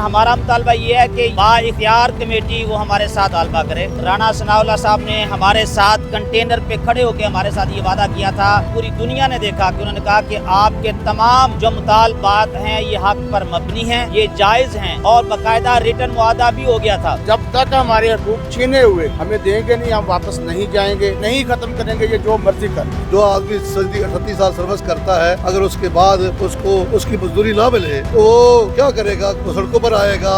हमारा मुतालबा ये है कि बाइख्तियार कमेटी वो हमारे साथ तालबा करे। राना सनाउल्लाह साहब ने हमारे साथ कंटेनर पे खड़े होकर हमारे साथ ये वादा किया था। पूरी दुनिया ने देखा कि उन्होंने कहा कि आपके तमाम जो मुतालबात हैं ये हक पर मबनी हैं, ये जायज हैं और बाकायदा रिटर्न मुआहदा भी हो गया था। जब तक हमारे हकूक छीने हुए हमें देंगे नहीं, हम वापस नहीं जाएंगे, नहीं खत्म करेंगे, ये जो मर्जी कर। जो आदमी 38 साल सर्विस करता है, अगर उसके बाद उसको उसकी मजदूरी ना मिले तो वो क्या करेगा? वो सड़कों पर आएगा।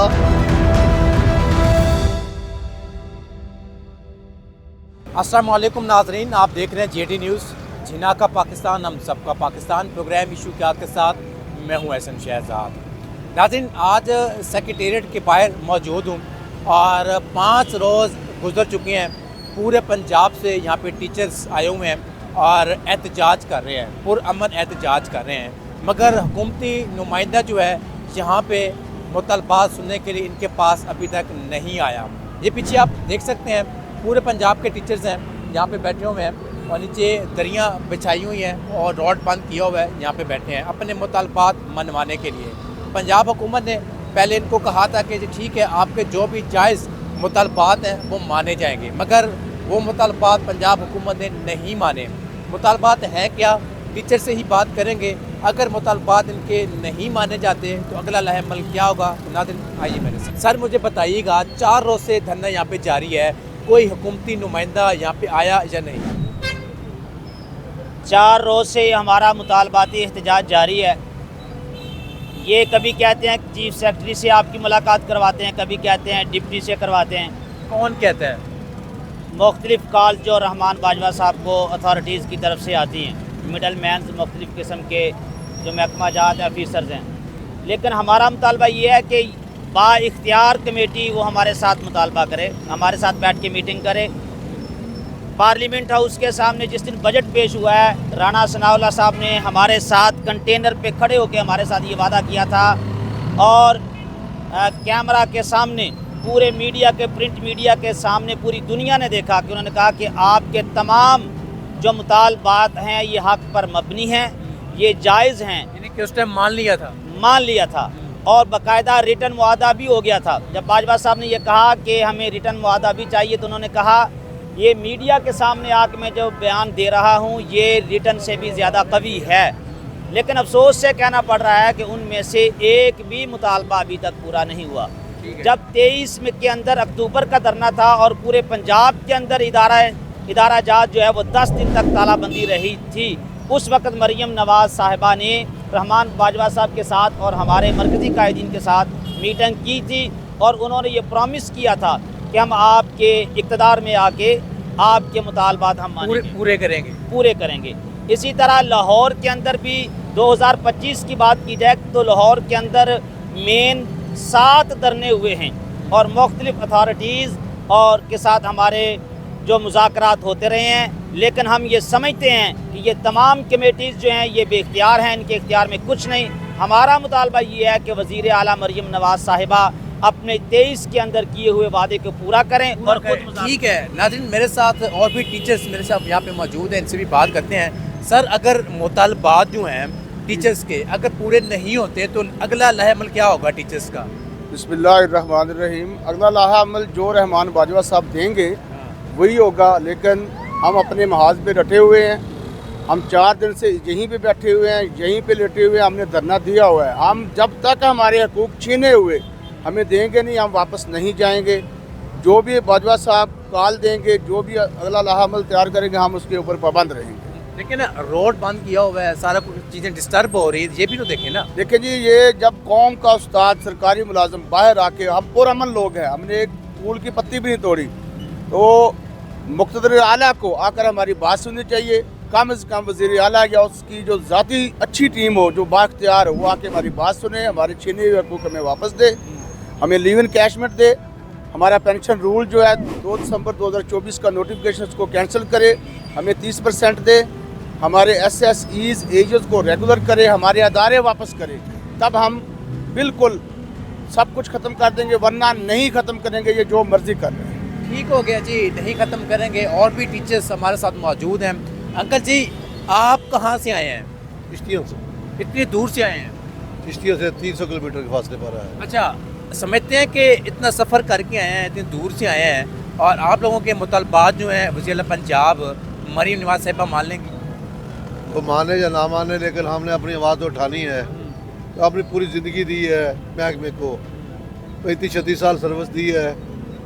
अस्सलाम वालेकुम नाजरीन, आप देख रहे हैं जेटी न्यूज़, जिना का पाकिस्तान, हम सबका पाकिस्तान। प्रोग्राम इशू क्या के साथ मैं हूं एहसन शहजाद। नाजरीन, आज सेक्रेटेरिएट के बाहर मौजूद हूं और 5 रोज़ गुजर चुके हैं। पूरे पंजाब से यहाँ पे टीचर्स आए हुए हैं और एहतजाज कर रहे हैं, पुरअमन एहतजाज कर रहे हैं। मगर हुकूमती नुमाइंदा जो है यहाँ पे मुतालबात सुनने के लिए इनके पास अभी तक नहीं आया। ये पीछे आप देख सकते हैं, पूरे पंजाब के टीचर्स हैं यहाँ पे बैठे हुए हैं और नीचे दरियाँ बिछाई हुई हैं और रॉड बंद किया हुआ है, यहाँ पे बैठे हैं अपने मुतालबात मनवाने के लिए। पंजाब हुकूमत ने पहले इनको कहा था कि ठीक है, आपके जो भी जायज़ मुतालबात हैं वो माने जाएंगे, मगर वो मुतालबात पंजाब हुकूमत ने नहीं माने। मुतालबात हैं क्या, टीचर से ही बात करेंगे। अगर मुतालबात इनके नहीं माने जाते तो अगला लहमल क्या होगा? नाज़रीन, आइए मेरे साथ। सर, मुझे बताइएगा, 4 रोज़ से धरना यहाँ पे जारी है, कोई हुकूमती नुमाइंदा यहाँ पे आया या नहीं? 4 रोज़ से हमारा मुतालबाती एहतजाज जारी है। ये कभी कहते हैं चीफ सेक्रेटरी से आपकी मुलाकात करवाते हैं, कभी कहते हैं डिप्टी से करवाते हैं। कौन कहता है? मुख्तलिफ कॉल जो रहमान बाजवा साहब को अथॉरिटीज़ की तरफ से आती हैं, मिडल मैन मुख्तलिफ किस्म के जो महकमा जात ऑफिसर्स हैं। लेकिन हमारा मुतालबा ये है कि बाइख्तियार कमेटी वो हमारे साथ मुतालबा करे, हमारे साथ बैठ के मीटिंग करे। पार्लियामेंट हाउस के सामने जिस दिन बजट पेश हुआ है, राना सनाउल्लाह साहब ने हमारे साथ कंटेनर पे खड़े होकर हमारे साथ ये वादा किया था और कैमरा के सामने, पूरे मीडिया के, प्रिंट मीडिया के सामने पूरी दुनिया ने देखा कि उन्होंने कहा कि आपके तमाम जो मुतालबात हैं ये हक पर मबनी हैं, ये जायज़ हैं। यानी कि उस टाइम मान लिया था और बाकायदा रिटर्न मुआहदा भी हो गया था। जब बाजवा साहब ने यह कहा कि हमें रिटर्न मुआहदा भी चाहिए तो उन्होंने कहा ये मीडिया के सामने आके मैं जो बयान दे रहा हूँ ये रिटर्न से भी ज़्यादा कवी है। लेकिन अफसोस से कहना पड़ रहा है कि उनमें से एक भी मुतालबा अभी तक पूरा नहीं हुआ। जब 23 में के अंदर अक्टूबर का धरना था और पूरे पंजाब के अंदर इदारा जात जो है वो 10 दिन तक तालाबंदी रही थी, उस वक्त मरियम नवाज़ साहिबा ने रहमान बाजवा साहब के साथ और हमारे मरकज़ी कायदीन के साथ मीटिंग की थी और उन्होंने ये प्रॉमिस किया था कि हम आपके इक़्तिदार में आके आपके मुतालबात हम पूरे करेंगे। इसी तरह लाहौर के अंदर भी 2025 की बात की जाए तो लाहौर के अंदर मेन 7 धरने हुए हैं और मुख्तलिफ अथॉरिटीज़ और के साथ हमारे जो मुज़ाकरात होते रहे हैं। लेकिन हम ये समझते हैं कि ये तमाम कमेटीज़ जो हैं ये बेख्तियार हैं, इनके इख्तियार में कुछ नहीं। हमारा मुतालबा ये है कि वज़ीर आला मरियम नवाज़ साहिबा अपने 23 के अंदर किए हुए वादे को पूरा करें और खुद। ठीक है नाज़रीन, मेरे साथ और भी टीचर्स मेरे साथ यहाँ पे मौजूद हैं, इनसे भी बात करते हैं। सर, अगर मुतालबात जो हैं टीचर्स के अगर पूरे नहीं होते तो अगला लहमल क्या होगा टीचर्स का? बिस्मिल्लाहिर्रहमानिर्रहीम। अगला लाहमल जो रहमान बाजवा साहब देंगे वही होगा। लेकिन हम अपने महाज पे डटे हुए हैं, हम 4 दिन से यहीं पे बैठे हुए हैं, यहीं पे लेटे हुए हैं, हमने धरना दिया हुआ है। हम जब तक हमारे हकूक छीने हुए हमें देंगे नहीं, हम वापस नहीं जाएंगे। जो भी बाजवा साहब कॉल देंगे, जो भी अगला लाहमल तैयार करेंगे, हम उसके ऊपर पाबंद रहेंगे। लेकिन रोड बंद किया हुआ है, सारा कुछ चीज़ें डिस्टर्ब हो रही है, ये भी तो देखें ना। देखिए जी, ये जब कौम का उस्ताद सरकारी मुलाजम बाहर आके, हम पुरअमन लोग हैं, हमने एक फूल की पत्ती भी नहीं तोड़ी, तो मुक़्तदर आला को आकर हमारी बात सुननी चाहिए। कम से कम वज़ीर आला या उसकी जो ज़ाती अच्छी टीम हो, जो बाख्तियार हो, वो आके हमारी बात सुने, हमारे छीने हुए हकूक़ हमें वापस दे, हमें लीव इन कैशमेंट दे, हमारा पेंशन रूल जो है 2 दिसंबर 2024 का नोटिफिकेशन उसको कैंसिल करे, हमें 30% दे, हमारे SSEs एजेस को रेगुलर करे, हमारे अदारे वापस करे, तब हम बिल्कुल सब कुछ ख़त्म कर देंगे, वरना नहीं ख़त्म करेंगे, ये जो मर्ज़ी कर रहे हैं। ठीक हो गया जी, नहीं ख़त्म करेंगे। और भी टीचर्स हमारे साथ मौजूद हैं। अंकल जी, आप कहाँ से आए हैं? चिश्तियों से। इतनी दूर से आए हैं? चिश्तियों से 300 किलोमीटर के फासले पर है। अच्छा, समझते हैं कि इतना सफ़र करके आए हैं, इतनी दूर से आए हैं और आप लोगों के मुतालबात जो हैं वज़ीर पंजाब मरीम नवाज़ साहिबा मान लेंगी? वो माने या ना माने, लेकिन हमने अपनी आवाज़ तो उठानी है। तो अपनी पूरी ज़िंदगी दी है महकमे को, 35-36 साल सर्विस दी है।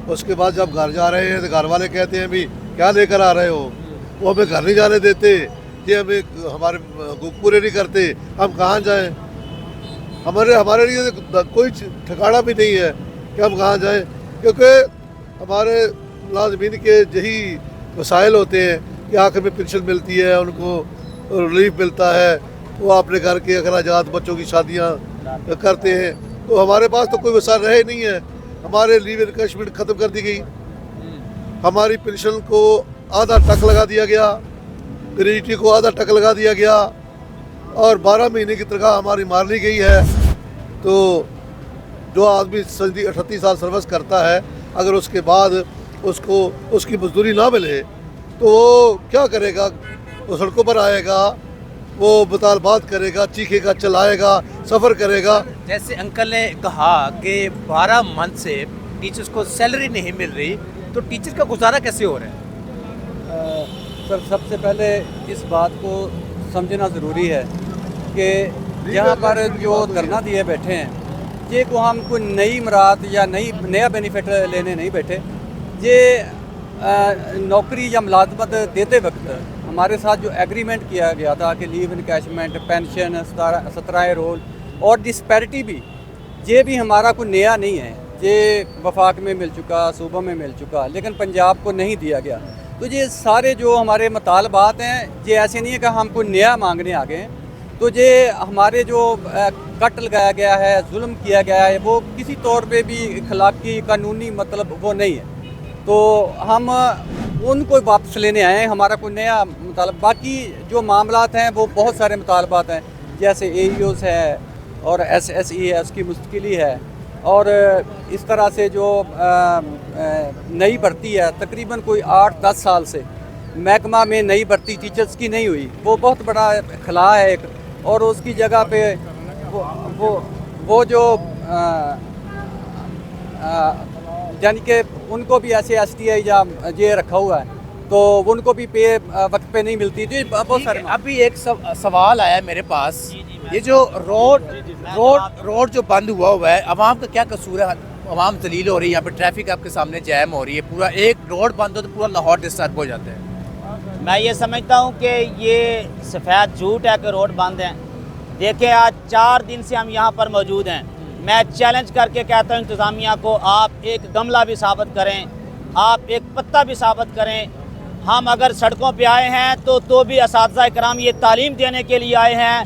उसके बाद जब घर जा रहे हैं तो घर वाले कहते हैं भी क्या लेकर आ रहे हो, वो हमें घर नहीं जाने देते, ये हमें हमारे हकूक़ पूरे नहीं करते, हम कहाँ जाएं। हमारे लिए तो कोई ठिकाना भी नहीं है कि हम कहाँ जाएं, क्योंकि हमारे मुलाजमीन के यही वसाइल होते हैं कि आखिर में पेंशन मिलती है, उनको रिलीफ मिलता है, वो अपने घर के अखराजात, बच्चों की शादियाँ करते हैं। तो हमारे पास तो कोई वसाइल रहे नहीं है। हमारे लीव एनकैशमेंट ख़त्म कर दी गई, हमारी पेंशन को आधा टक लगा दिया गया, ग्रेजुटी को आधा टक लगा दिया गया और 12 महीने की तनख्वाह हमारी मार ली गई है। तो जो आदमी 38 साल सर्विस करता है, अगर उसके बाद उसको उसकी मजदूरी ना मिले तो वो क्या करेगा? वो सड़कों पर आएगा, वो मुतालबात करेगा, चीखेगा, चिल्लाएगा, सफ़र करेगा। जैसे अंकल ने कहा कि 12 मंथ से टीचर्स को सैलरी नहीं मिल रही, तो टीचर का गुजारा कैसे हो रहा है? सर, सबसे पहले इस बात को समझना ज़रूरी है कि यहाँ पर जो धरना दिए बैठे हैं, ये को हम कोई नई मुराद या नया बेनिफिट लेने नहीं बैठे। ये नौकरी या मुलाजमत देते वक्त हमारे साथ जो एग्रीमेंट किया गया था कि लीव इनकैशमेंट, पेंशन, 17 रोल और डिस्पैरिटी भी, ये भी हमारा कोई नया नहीं है। ये वफाक में मिल चुका, सूबा में मिल चुका, लेकिन पंजाब को नहीं दिया गया। तो ये सारे जो हमारे मुतालबात हैं, ये ऐसे नहीं है कि हम कोई नया मांगने आ गए हैं। तो ये हमारे जो कट लगाया गया है, जुल्म किया गया है, वो किसी तौर पे भी अखलाकी कानूनी मतलब वो नहीं है। तो हम उनको वापस लेने आए हैं, हमारा कोई नया मुतालब। बाकी जो मामलात हैं वो बहुत सारे मुतालबात हैं, जैसे AEOs है और SSE है, उसकी मुस्तकिली है। और इस तरह से जो नई भर्ती है, तकरीबन कोई 8-10 साल से महकमा में नई भर्ती टीचर्स की नहीं हुई, वो बहुत बड़ा खला है एक। और उसकी जगह पे वो जो यानी कि उनको भी ऐसे STI या ये रखा हुआ है, तो उनको भी पे वक्त पे नहीं मिलती। तो बहुत सारे अभी एक सवाल आया मेरे पास, ये जो रोड जो बंद हुआ है, अवाम का क्या कसूर है? अवाम जलील हो रही है, यहाँ पे ट्रैफिक आपके सामने जैम हो रही है, पूरा एक रोड बंद हो तो पूरा लाहौर डिस्टर्ब हो जाता है। मैं ये समझता हूँ कि ये सफ़ेद झूठ है कि रोड बंद हैं। देखिए, आज 4 दिन से हम यहाँ पर मौजूद हैं। मैं चैलेंज करके कहता हूँ इंतज़ामिया को, आप एक गमला भी साबित करें, आप एक पत्ता भी साबित करें। हम अगर सड़कों पे आए हैं तो भी असातिज़ा इकराम ये तालीम देने के लिए आए हैं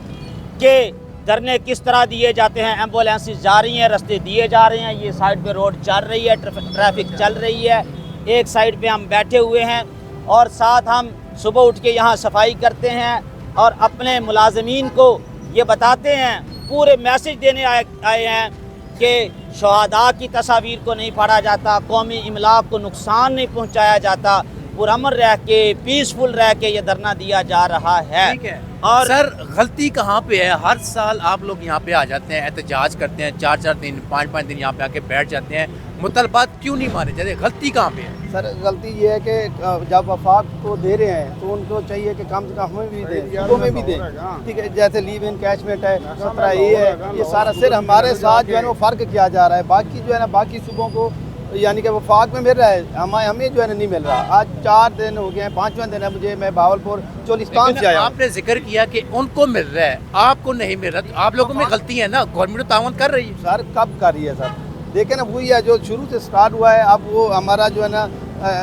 कि धरने किस तरह दिए जाते हैं। एम्बुलेंसेस जा रही हैं, रास्ते दिए जा रहे हैं, ये साइड पे रोड चल रही है, ट्रैफिक चल रही है, एक साइड पे हम बैठे हुए हैं और साथ हम सुबह उठ के यहाँ सफाई करते हैं और अपने मुलाजमीन को ये बताते हैं, पूरे मैसेज देने आए हैं कि शहादा की तस्वीर को नहीं फाड़ा जाता, कौमी इमलाक को नुकसान नहीं पहुँचाया जाता, पुरअमन रह के, पीसफुल रह के ये धरना दिया जा रहा है। ठीक है। और सर, गलती कहाँ पे है? हर साल आप लोग यहाँ पे आ जाते हैं, एहतजाज करते हैं, 4-4 दिन 5-5 दिन यहाँ पे आके बैठ जाते हैं, मुतालबात क्यों नहीं माने जाते? गलती कहाँ पे है? सर, गलती ये है कि जब वफाक को दे रहे हैं तो उनको चाहिए कि कम से कम हमें भी दें, सूबों में भी दें। ठीक है, जैसे लीव इनकैशमेंट है, 17A है, ये सारा सिर्फ हमारे साथ जो है ना वो फ़र्क किया जा रहा है। बाकी जो है ना बाकी सूबों को यानी कि वफाक में मिल रहा है, हमें जो है ना नहीं मिल रहा। आज 4 दिन हो गए हैं, 5वां दिन है मैं भावलपुर चोलिस्तान से आया। आपने जिक्र किया कि उनको मिल रहा है, आपको नहीं मिल रहा, तो आप लोगों में गलती है ना? गवर्नमेंट तो तावन कर रही है। सर, कब कर रही है सर? देखें ना, वही है जो शुरू से स्टार्ट हुआ है। अब वो हमारा जो है ना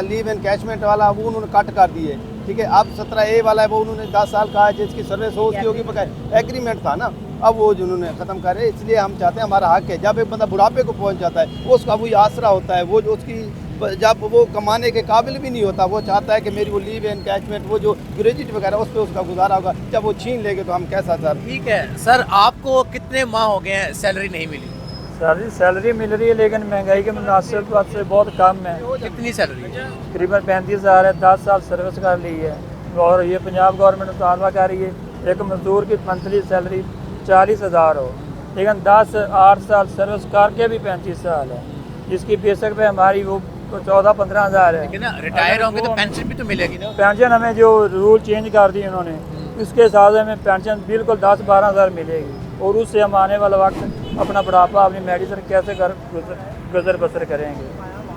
लीव इनकैशमेंट वाला वो उन्होंने कट कर दिए। ठीक है, अब 17A वाला है वो उन्होंने 10 साल कहा है, जिसकी सर्विस हो उसकी होगी, बकाया एग्रीमेंट था ना, अब वो जिन्होंने ख़त्म करे। इसलिए हम चाहते हैं, हमारा हक है, जब एक बंदा बुढ़ापे को पहुंच जाता है वो उसका वही आसरा होता है। वो जो उसकी जब वो कमाने के काबिल भी नहीं होता, वो चाहता है कि मेरी वो लीव इनकैशमेंट, वो जो ग्रेजुएट वगैरह उस पर उसका गुजारा होगा। जब वो छीन लेंगे तो हम कैसा सर? ठीक है सर, आपको कितने माह हो गए हैं सैलरी नहीं मिली? सर, सैलरी मिल रही है लेकिन महंगाई के मुनासिब से बहुत कम है। कितनी सैलरी? तकरीबन 35,000 है, 10 साल सर्विस कर ली है। और ये पंजाब गवर्नमेंट मुतालबा कर रही है एक मजदूर की मंथली सैलरी 40,000 हो। लेकिन 10-8 साल सर्विस करके भी 35 साल है, जिसकी बेसिक पे हमारी वो 14-15 हज़ार है। लेकिन ना रिटायर होंगे तो पेंशन भी तो मिलेगी ना। पेंशन हमें जो रूल चेंज कर दी उन्होंने, उसके हिसाब से हमें पेंशन बिल्कुल 10-12 हज़ार मिलेगी, और उससे हम आने वाला वक्त अपना बुढ़ापा अपनी मेडिसिन कैसे कर गुजर बसर करेंगे।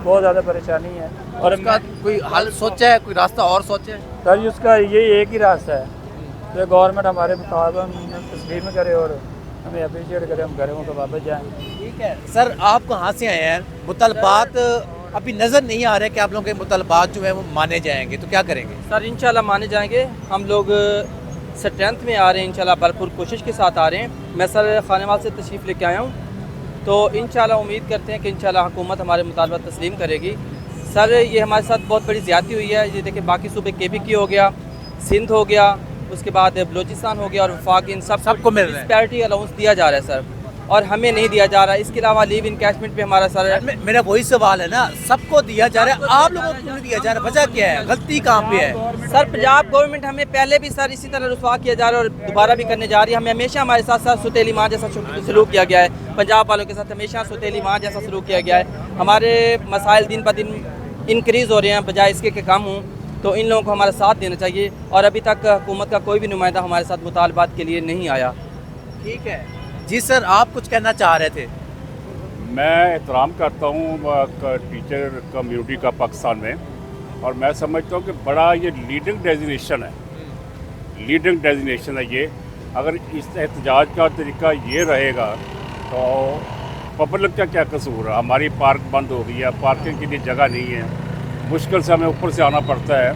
बहुत ज़्यादा परेशानी है। और उसका कोई हल सोचा है, कोई रास्ता और सोचा है? सर उसका यही एक ही रास्ता है, तो गवर्नमेंट हमारे मुताबिक तस्लीम करे और हमें अप्रिशिएट करे, हम घरों को वापस जाएँ। ठीक है सर, आप कहाँ से आए हैं? मुतालबात अभी नज़र नहीं आ रहे कि आप लोगों के मुतालबात जो है वो माने जाएंगे, तो क्या करेंगे? सर इंशाल्लाह माने जाएंगे। हम लोग स्ट्रेंथ में आ रहे हैं, इंशाल्लाह भरपूर कोशिश के साथ आ रहे हैं। मैं सर खानेवाल से तशरीफ़ लेके आया हूँ, तो इंशाल्लाह उम्मीद करते हैं कि इंशाल्लाह हुकूमत हमारे मुतालबा तस्लीम करेगी। सर ये हमारे साथ बहुत बड़ी ज़्यादती हुई है। ये देखिए बाकी सूबे KPK हो गया, सिंध हो गया, उसके बाद बलोचिस्तान हो गया और वफाक, इन सबको मिल रहा है। डिस्पैरिटी अलाउंस दिया जा रहा है सर, और हमें नहीं दिया जा रहा है। इसके अलावा लीव इनकैशमेंट पे हमारा सर मेरा वही सवाल है ना, सबको दिया जा रहा है, आप लोगों को क्यों नहीं दिया जा रहा? वजह क्या है, गलती कहाँ पे है? सर पंजाब गवर्नमेंट हमें पहले भी सर इसी तरह रुसवा किया जा रहा है और दोबारा भी करने जा रही है। हमें हमेशा हमारे साथ साथ सुतेली माँ जैसा सलूक किया गया है, पंजाब वालों के साथ हमेशा सुतेली माँ जैसा सलूक किया गया है। हमारे मसाइल दिन ब दिन इंक्रीज़ हो रहे हैं बजाय इसके कि कम हों, तो इन लोगों को हमारा साथ देना चाहिए। और अभी तक हुकूमत का कोई भी नुमाइंदा हमारे साथ मुतालबात के लिए नहीं आया। ठीक है जी सर, आप कुछ कहना चाह रहे थे? मैं एहतराम करता हूँ टीचर कम्युनिटी का पाकिस्तान में, और मैं समझता हूँ कि बड़ा ये लीडिंग डेजिग्नेशन है, लीडिंग डेजिग्नेशन है ये। अगर इस एहतजाज का तरीका ये रहेगा तो पब्लिक का क्या कसूर है? हमारी पार्क बंद हो गई है, पार्किंग के लिए जगह नहीं है, मुश्किल से हमें ऊपर से आना पड़ता है।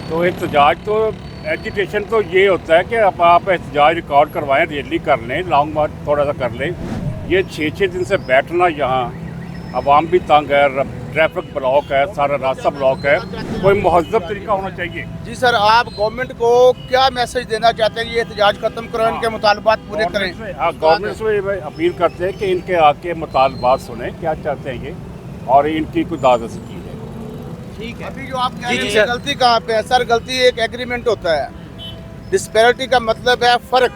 तो एहतजाज तो एजुटेशन तो ये होता है कि आप एहतजाज रिकॉर्ड करवाएं, रैली कर लें, लॉन्ग मार्च थोड़ा सा कर लें। ये 6-6 दिन से बैठना, यहाँ आवाम भी तंग है, ट्रैफिक ब्लॉक है, सारा रास्ता ब्लॉक है, कोई महज़ब तरीका होना चाहिए। जी सर, आप गवर्नमेंट को क्या मैसेज देना चाहते हैं? ये एहतजाज खत्म करो, इनके मुतालबात पूरे करें। गवर्नमेंट से अपील करते हैं कि इनके आके मुतालबात सुने, क्या चाहते हैं ये, और इनकी कोई दाद की है। ठीक है, अभी जो आप कह रहे हैं गलती कहाँ पे है सर? गलती एक एग्रीमेंट होता है। डिस्पैरिटी का मतलब है फ़र्क।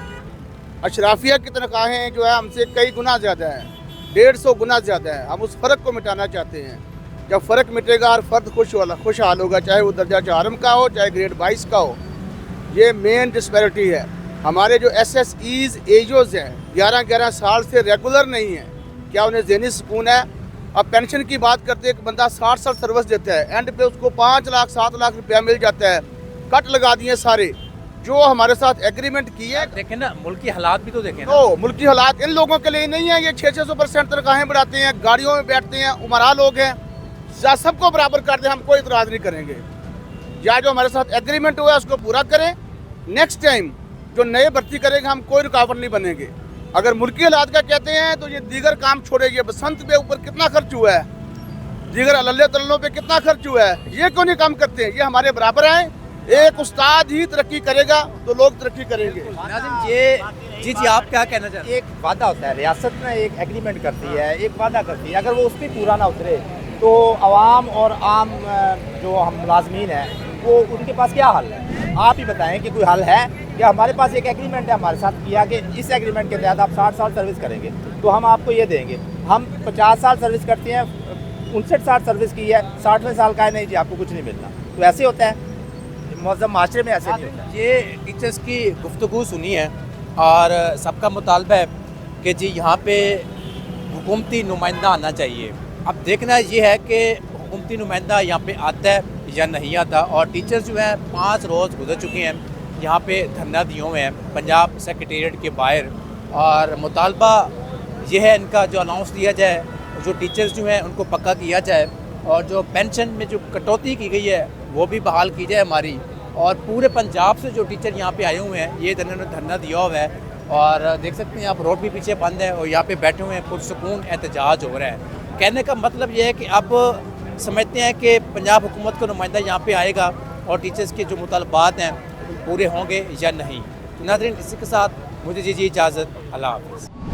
अशराफिया की तनख्वाहें जो है हमसे कई गुना ज़्यादा है, 150 गुना ज़्यादा है। हम उस फ़र्क को मिटाना चाहते हैं। जब फ़र्क मिटेगा हर फर्द खुशहाल होगा, चाहे वो दर्जा 4 का हो, चाहे ग्रेड 22 का हो। ये मेन डिस्पैरिटी है। हमारे जो SSEs एजोज़ हैं 11-11 साल से रेगुलर नहीं है, क्या उन्हें ज़हनी सुकून है? अब पेंशन की बात करते हैं, एक बंदा 60 साल सर्विस देता है, एंड पे उसको 5 लाख 7 लाख रुपया मिल जाता है। कट लगा दिए सारे जो हमारे साथ एग्रीमेंट किए। देखें ना, मुल्क की हालात भी तो देखें ना। तो मुल्क की हालात इन लोगों के लिए नहीं है। ये 600% तनख्वाहें बढ़ाते हैं, गाड़ियों में बैठते हैं, उमरा लोग हैं, सबको बराबर कर दे, हम कोई इतराज़ नहीं करेंगे। या जो हमारे साथ एग्रीमेंट हुआ है उसको पूरा करें। नेक्स्ट टाइम जो नए भर्ती करेंगे हम कोई रुकावट नहीं बनेंगे। अगर मुल्की हालात का कहते हैं तो ये दीगर काम छोड़ेगी। बसंत पे ऊपर कितना खर्च हुआ है, दीगर अल्ले तल्लों पे कितना खर्च हुआ है, ये क्यों नहीं काम करते हैं? ये हमारे बराबर हैं। एक उस्ताद ही तरक्की करेगा तो लोग तरक्की करेंगे। नाज़िम ये जी आप क्या कहना चाहते हैं? एक वादा होता है, रियासत में एक एग्रीमेंट करती है, एक वादा करती है, अगर वो उस पर पूरा ना उतरे तो आवाम और आम जो हम मुलाजमीन हैं वो उनके पास क्या हल है? आप ही बताएं कि कोई हल है? क्या हमारे पास एक एग्रीमेंट है हमारे साथ किया कि इस एग्रीमेंट के तहत आप 60 साल सर्विस करेंगे तो हम आपको ये देंगे। हम 50 साल सर्विस करते हैं, 59-60 सर्विस की है, 60वें साल का है, नहीं जी आपको कुछ नहीं मिलना। तो ऐसे होता है मौजूदा माशरे में, ऐसे नहीं होता। ये टीचर्स की गुफ्तगू सुनी है और सबका मुतालबा है कि जी यहाँ पे हुकूमती नुमाइंदा आना चाहिए। अब देखना ये है कि हुकूमती नुमाइंदा यहाँ पे आता है या नहीं आता। और टीचर्स जो हैं 5 रोज़ गुजर चुके हैं, यहाँ पे धरना दिए हुए हैं पंजाब सेक्रेटेरिएट के बाहर, और मुतालबा ये है इनका जो अनाउंस दिया जाए, जो टीचर्स जो हैं उनको पक्का किया जाए, और जो पेंशन में जो कटौती की गई है वो भी बहाल की जाए हमारी। और पूरे पंजाब से जो टीचर यहाँ पे आए हुए हैं ये इन्होंने धरना दिया हुआ है, और देख सकते हैं आप रोड भी पीछे बंद है और यहाँ पे बैठे हुए हैं, पुरसुकून एहतजाज हो रहा है। कहने का मतलब ये है कि अब समझते हैं कि पंजाब हुकूमत का नुमाइंदा यहाँ पे आएगा और टीचर्स के जो मुतालबात हैं पूरे होंगे या नहीं। तो नाज़रीन, इसी के साथ मुझे जी इजाज़त, अल्लाह हाफ़िज़।